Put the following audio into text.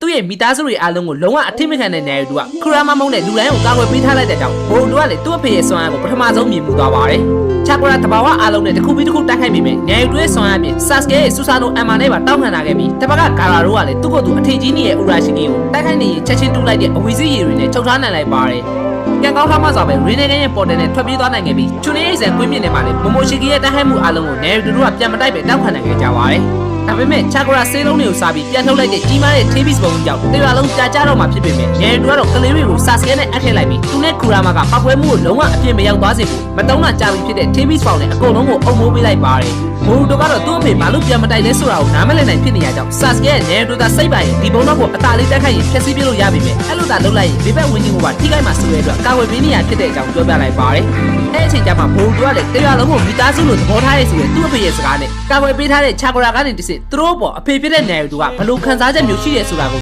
သူ့ရဲ့မိသားစုတွေအားလုံးကိုလုံးဝအထိမခံတဲ့နေရာတူကခရမမုန်းတဲ့လူတိုင်းကိုကာကွယ်ပေးထားလိုက်တဲ့ကြောင့်ဘိုလ်တို့ကလေသူ့အဖေရဲ့စွမ်းအားကိုပထမဆုံးမြင်မှုသွားပါတယ်ချာကူရာတဘာဝအားလုံးနဲ့တစ်ခုပြီးတစ်ခုတိုက်ခိုက်ပြီးမြနေရာတူရဲ့စွမ်းအားဖြင့်ဆာစကေရဲ့ဆူဆာနိုအမ်မာနဲ့ပါတောက်ခံလာခဲ့ပြီးတပတ်ကဂါလာတို့ကလေသူ့ကိုယ်သူအထင်ကြီးနေတဲ့ဥရာရှိကီကိုတိုက်ခိုက်နေရင်ချက်ချင်းတူးလိုက်တဲ့အဝီစီရည်တွေနဲ့ချုပ်ထားနိုင်လိုက်ပါတယ်ကံကောင်းထားမှဆိုပဲရင်းနေကရဲ့ပေါ်တယ်နဲ့ထွက်ပြေးသွားနိုင်ခဲ့ပြီးချွန်နေရိတ်ဆန်ကွင်းမြင့်နေမှာလေမိုမိုရှိကီရဲ့တိုက်ခိုက်မှုအားလုံးကိုနေရာတူတို့ကပြန်မတိုက်ပဲတောက်ခံနိုင်ခဲ့ကြပါတယ်ဒါပေမဲ့ချာကူရာဆေးလုံးတွေကိုစားပြီးပြန်ထုတ်လိုက်တဲ့ကြီးမားတဲ့သေးဘစ်ပုံကြောင့်တေရာလုံးကြာကြတော့မှဖြစ်ပေမဲ့နေတူကတော့ကလေးတွေကိုဆာစကဲနဲ့အပ်ထည့်လိုက်ပြီးသူနဲ့ခူရာမာကပောက်ပွဲမှုကိုလုံးဝအပြည့်မရောက်သွားစေဘူးမတုံးတာကြာပြီဖြစ်တဲ့သေးဘစ်ပေါင်နဲ့အကုန်လုံးကိုအုံမိုးပေးလိုက်ပါတယ်မိုရူတိုကတော့သူ့အဖေဘာလို့ပြန်မတိုက်လဲဆိုတာကိုနားမလည်နိုင်ဖြစ်နေရကြောင်းဆာစကဲရဲ့နေတူသာစိတ်ပါရင်ဒီဘုံတော့ကိုအသာလေးတက်ခိုက်ရင်ဖျက်ဆီးပြလို့ရပြီပဲအဲ့လိုသာလုပ်လိုက်ရင်ဒီဘက်ဝင်းကြီးကပါထိခိုက်မှဆိုရတဲ့အတွက်ကာဝယ်ပေးနေရဖြစ်တဲ့အကြောင်းပြောပြလိုက်ပါတယ်အဲ့အချိန်ကျမှမိုရူတိုကလည်းတေရာလုံးကိုမိသားစုလိုသဘောထားရဲဆိုတဲ့သူ့အဖေရဲ့စကားနဲ့ကာဝယ်ပေးထားတဲ့ချာကူရာကနေတစ်စစ်သူတို့ပေါ်အဖေဖြစ်တဲ့နေတူကဘလို့ခံစားချက်မျိုးရှိရဲဆိုတာကို